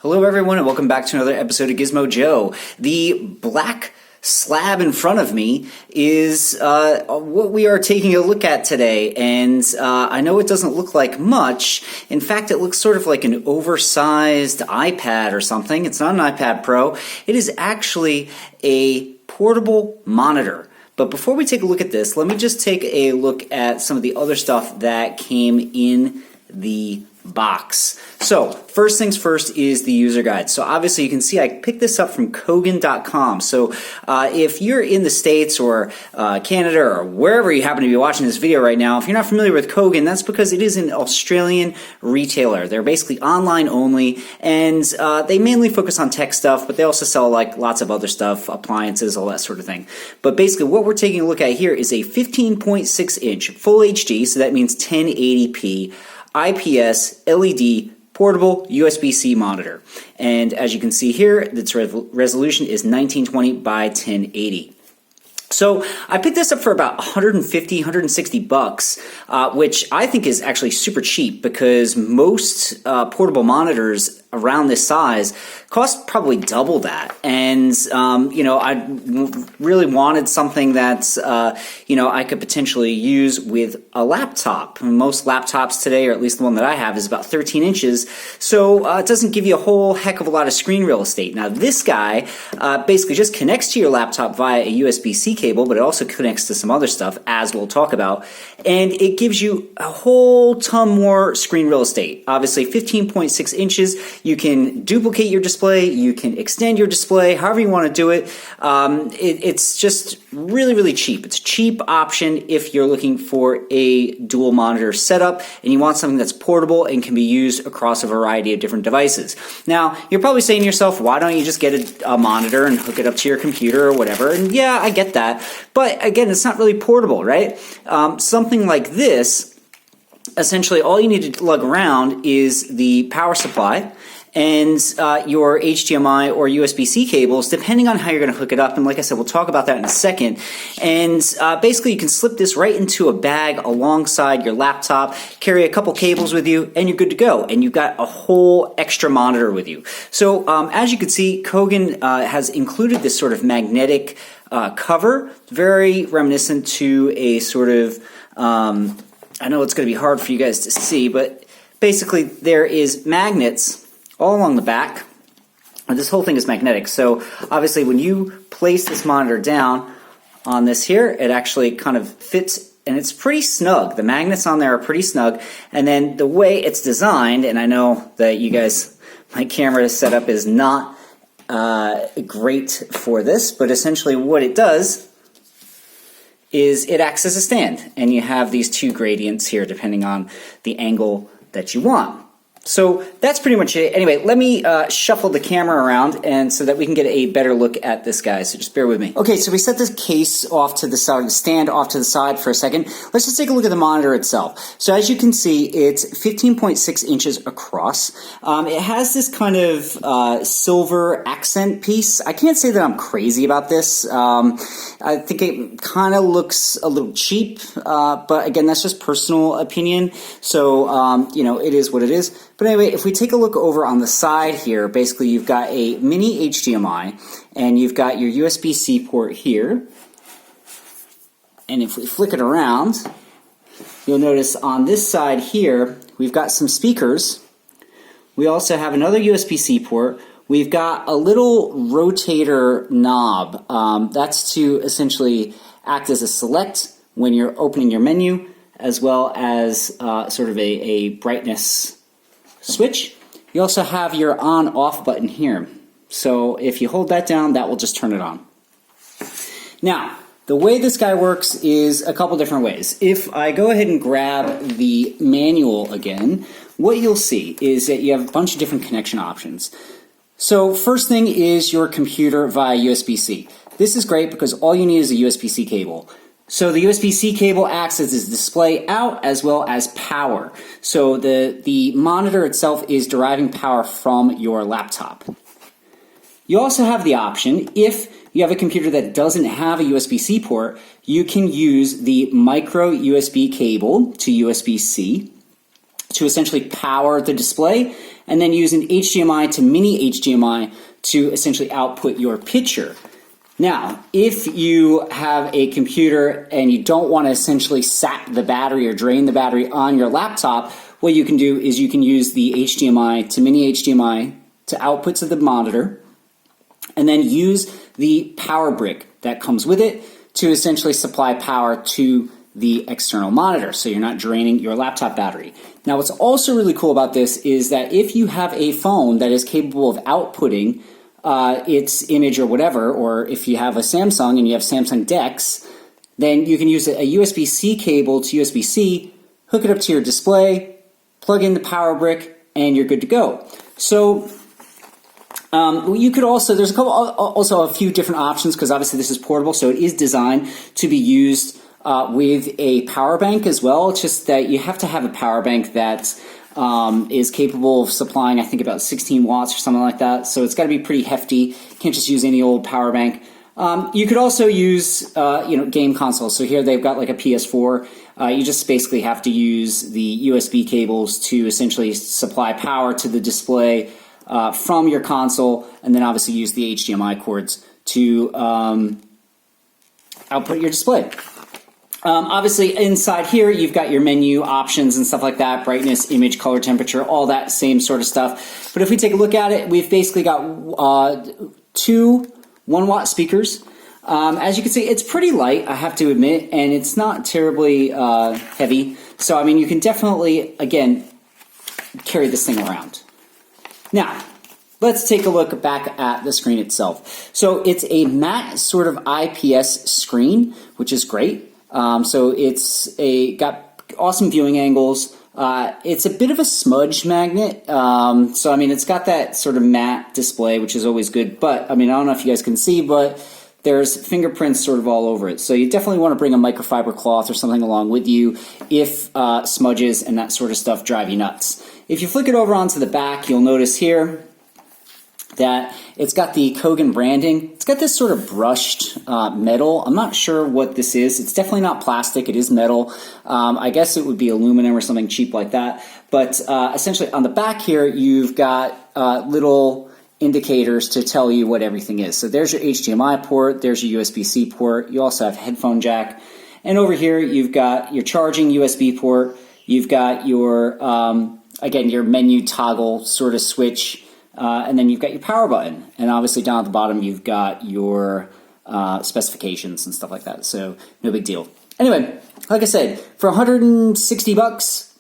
Hello everyone and welcome back to another episode of Gizmo Joe. The black slab in front of me is what we are taking a look at today, and I know it doesn't look like much. In fact, it looks sort of like an oversized iPad or something. It's not an iPad Pro. It is actually a portable monitor. But before we take a look at this, let me just take a look at some of the other stuff that came in the box. So first things first is the user guide. So obviously you can see I picked this up from Kogan.com. So if you're in the States or Canada or wherever you happen to be watching this video right now, if you're not familiar with Kogan, that's because it is an Australian retailer. They're basically online only, and they mainly focus on tech stuff, but they also sell like lots of other stuff, appliances, all that sort of thing. But basically what we're taking a look at here is a 15.6 inch full HD, so that means 1080p IPS LED portable USB-C monitor. And as you can see here, its resolution is 1920 by 1080. So I picked this up for about 150, 160 bucks, which I think is actually super cheap because most portable monitors around this size cost probably double that. And, you know, I really wanted something that, you know, I could potentially use with a laptop. Most laptops today, or at least the one that I have, is about 13 inches. So it doesn't give you a whole heck of a lot of screen real estate. Now, this guy basically just connects to your laptop via a USB-C cable, but it also connects to some other stuff, as we'll talk about. And it gives you a whole ton more screen real estate. Obviously, 15.6 inches. You can duplicate your display, you can extend your display, however you want to do it. It's just really, really cheap. It's a cheap option if you're looking for a dual monitor setup and you want something that's portable and can be used across a variety of different devices. Now, you're probably saying to yourself, why don't you just get a monitor and hook it up to your computer or whatever? And yeah, I get that. But again, it's not really portable, right? Something like this, essentially all you need to lug around is the power supply and your HDMI or USB-C cables, depending on how you're going to hook it up. And like I said, we'll talk about that in a second. And basically, you can slip this right into a bag alongside your laptop, carry a couple cables with you, and you're good to go. And you've got a whole extra monitor with you. So as you can see, Kogan has included this sort of magnetic cover, very reminiscent to a sort of, I know it's going to be hard for you guys to see, but basically there is magnets all along the back. This whole thing is magnetic. So obviously when you place this monitor down on this here, it actually kind of fits, and it's pretty snug. The magnets on there are pretty snug. And then the way it's designed, and I know that you guys, my camera setup is not great for this, but essentially what it does is it acts as a stand, and you have these two gradients here depending on the angle that you want. So that's pretty much it. Anyway, let me shuffle the camera around and so that we can get a better look at this guy. So just bear with me. Okay, so we set this case off to the side, the stand off to the side for a second. Let's just take a look at the monitor itself. So as you can see, it's 15.6 inches across. It has this kind of silver accent piece. I can't say that I'm crazy about this. I think it kind of looks a little cheap, but again, that's just personal opinion. So, you know, it is what it is. But anyway, if we take a look over on the side here, basically you've got a mini HDMI, and you've got your USB-C port here. And if we flick it around, you'll notice on this side here, we've got some speakers. We also have another USB-C port. We've got a little rotator knob. That's to essentially act as a select when you're opening your menu, as well as sort of a brightness switch. You also have your on-off button here. So if you hold that down, that will just turn it on. Now, the way this guy works is a couple different ways. If I go ahead and grab the manual again, what you'll see is that you have a bunch of different connection options. So first thing is your computer via USB-C. This is great because all you need is a USB-C cable. So the USB-C cable acts as a display out as well as power. So the monitor itself is deriving power from your laptop. You also have the option, if you have a computer that doesn't have a USB-C port, you can use the micro USB cable to USB-C. to essentially power the display, and then use an HDMI to mini HDMI to essentially output your picture. Now, if you have a computer and you don't want to essentially sap the battery or drain the battery on your laptop, what you can do is you can use the HDMI to mini HDMI to outputs of the monitor, and then use the power brick that comes with it to essentially supply power to the external monitor, so you're not draining your laptop battery. Now, what's also really cool about this is that if you have a phone that is capable of outputting its image or whatever, or if you have a Samsung and you have Samsung DeX, then you can use a USB-C cable to USB-C, hook it up to your display, plug in the power brick, and you're good to go. So you could also, there's also a few different options, because obviously this is portable, so it is designed to be used with a power bank as well. It's just that you have to have a power bank that is capable of supplying, I think, about 16 watts or something like that. So it's got to be pretty hefty. You can't just use any old power bank. You could also use, game consoles. So here they've got like a PS4. You just basically have to use the USB cables to essentially supply power to the display from your console, and then obviously use the HDMI cords to output your display. Obviously, inside here, you've got your menu options and stuff like that, brightness, image, color, temperature, all that same sort of stuff. But if we take a look at it, we've basically got two 1-watt speakers. As you can see, it's pretty light, I have to admit, and it's not terribly heavy. So, I mean, you can definitely, again, carry this thing around. Now, let's take a look back at the screen itself. So it's a matte sort of IPS screen, which is great. So it's got awesome viewing angles. It's a bit of a smudge magnet. So I mean, it's got that sort of matte display, which is always good. But I mean, I don't know if you guys can see, but there's fingerprints sort of all over it. So you definitely want to bring a microfiber cloth or something along with you if smudges and that sort of stuff drive you nuts. If you flick it over onto the back, you'll notice here that it's got the Kogan branding. It's got this sort of brushed metal. I'm not sure what this is. It's definitely not plastic. It is metal. I guess it would be aluminum or something cheap like that. But essentially on the back here, you've got little indicators to tell you what everything is. So there's your HDMI port. There's your USB-C port. You also have headphone jack. And over here, you've got your charging USB port. You've got your, again, your menu toggle sort of switch. And then you've got your power button, and obviously down at the bottom you've got your specifications and stuff like that, so no big deal. Anyway, like I said, for 160 bucks,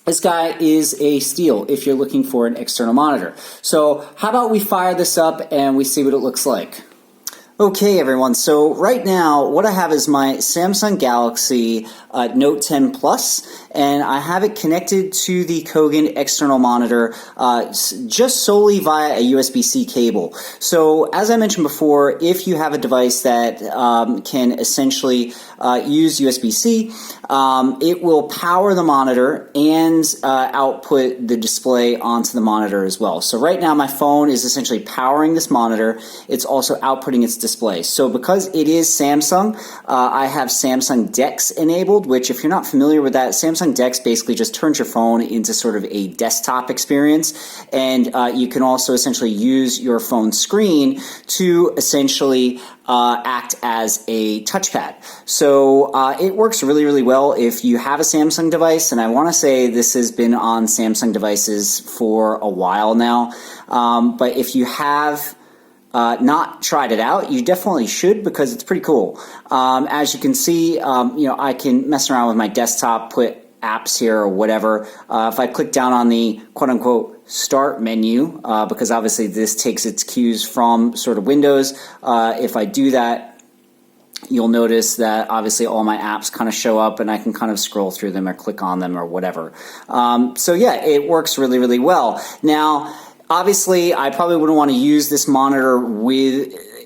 this guy is a steal if you're looking for an external monitor. So how about we fire this up and we see what it looks like. Okay, everyone, so right now what I have is my Samsung Galaxy Note 10 Plus, and I have it connected to the Kogan external monitor just solely via a USB-C cable. So as I mentioned before, if you have a device that can essentially use USB-C, it will power the monitor and output the display onto the monitor as well. So right now my phone is essentially powering this monitor. It's also outputting its display. So because it is Samsung, I have Samsung DeX enabled, which if you're not familiar with that, Samsung DeX basically just turns your phone into sort of a desktop experience, and you can also essentially use your phone screen to essentially act as a touchpad. So it works really, really well if you have a Samsung device, and I want to say this has been on Samsung devices for a while now, but if you have not tried it out, you definitely should, because it's pretty cool. As you can see, I can mess around with my desktop, put apps here or whatever. If I click down on the quote-unquote start menu, because obviously this takes its cues from sort of Windows, if I do that, you'll notice that obviously all my apps kind of show up, and I can kind of scroll through them or click on them or whatever. So yeah, it works really, really well. Now, obviously, I probably wouldn't want to use this monitor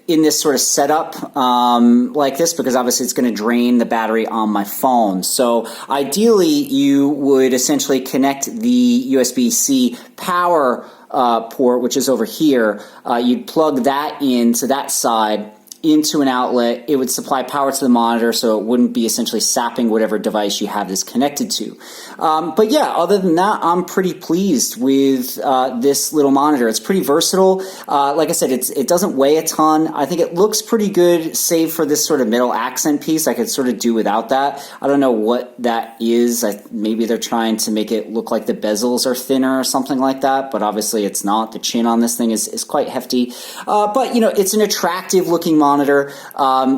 in this sort of setup like this, because obviously it's going to drain the battery on my phone. So ideally, you would essentially connect the USB-C power port, which is over here. You'd plug that into that side, into an outlet. It would supply power to the monitor, so it wouldn't be essentially sapping whatever device you have this connected to. But yeah, other than that, I'm pretty pleased with this little monitor. It's pretty versatile. Like I said, it doesn't weigh a ton. I think it looks pretty good, save for this sort of middle accent piece. I could sort of do without that. I don't know what that is. Maybe they're trying to make it look like the bezels are thinner or something like that, but obviously it's not. The chin on this thing is quite hefty. But, you know, it's an attractive looking monitor.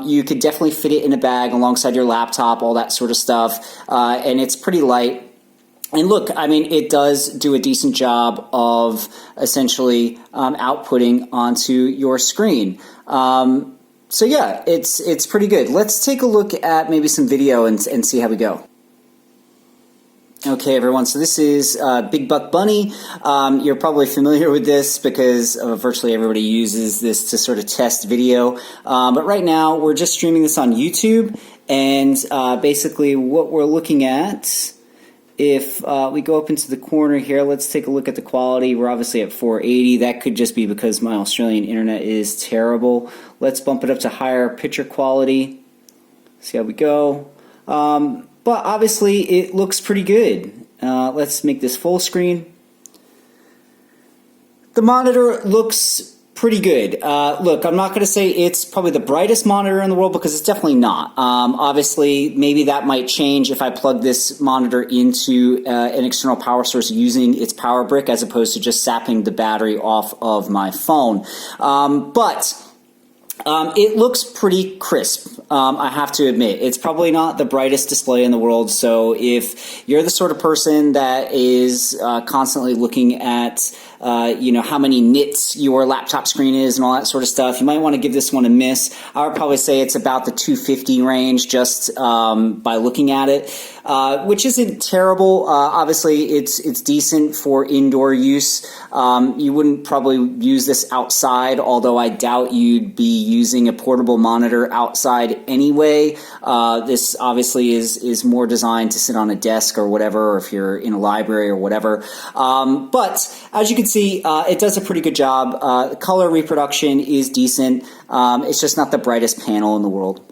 You could definitely fit it in a bag alongside your laptop, all that sort of stuff. And it's pretty light. And look, I mean, it does do a decent job of essentially outputting onto your screen. So yeah, it's pretty good. Let's take a look at maybe some video and see how we go. Okay, everyone, so this is Big Buck Bunny. You're probably familiar with this because virtually everybody uses this to sort of test video. But right now, we're just streaming this on YouTube, and basically what we're looking at, if we go up into the corner here, let's take a look at the quality. We're obviously at 480. That could just be because my Australian internet is terrible. Let's bump it up to higher picture quality. See how we go. But obviously it looks pretty good. Let's make this full screen. The monitor looks pretty good. Look, I'm not going to say it's probably the brightest monitor in the world because it's definitely not. Obviously, maybe that might change if I plug this monitor into an external power source using its power brick as opposed to just sapping the battery off of my phone. But it looks pretty crisp, I have to admit. It's probably not the brightest display in the world, so if you're the sort of person that is constantly looking at you know, how many nits your laptop screen is and all that sort of stuff, you might want to give this one a miss. I would probably say it's about the 250 range just by looking at it, which isn't terrible. Obviously, it's decent for indoor use. You wouldn't probably use this outside, although I doubt you'd be using a portable monitor outside anyway. This obviously is more designed to sit on a desk or whatever, or if you're in a library or whatever. But as you can see, it does a pretty good job. The color reproduction is decent. It's just not the brightest panel in the world.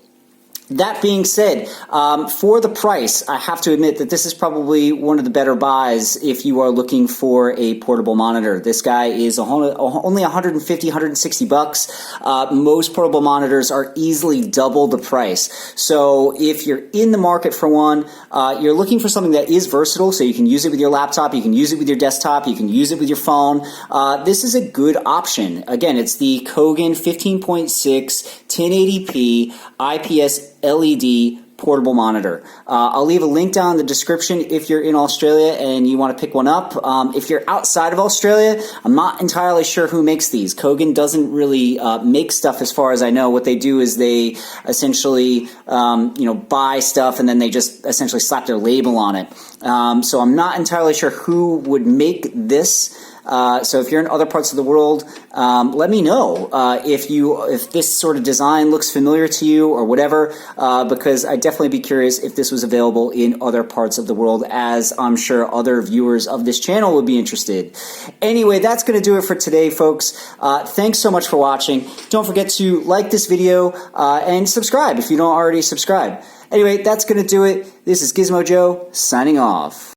That being said, for the price, I have to admit that this is probably one of the better buys if you are looking for a portable monitor. This guy is only 150, 160 bucks. Most portable monitors are easily double the price. So if you're in the market for one, you're looking for something that is versatile, so you can use it with your laptop, you can use it with your desktop, you can use it with your phone. This is a good option. Again, it's the Kogan 15.6 1080p IPS LED portable monitor. I'll leave a link down in the description if you're in Australia and you want to pick one up. If you're outside of Australia, I'm not entirely sure who makes these. Kogan doesn't really make stuff as far as I know. What they do is they essentially buy stuff and then they just essentially slap their label on it. So I'm not entirely sure who would make this. So if you're in other parts of the world, let me know if this sort of design looks familiar to you or whatever, because I'd definitely be curious if this was available in other parts of the world, as I'm sure other viewers of this channel would be interested. Anyway, that's going to do it for today, folks. Thanks so much for watching. Don't forget to like this video and subscribe if you don't already subscribe. Anyway, that's going to do it. This is Gizmo Joe signing off.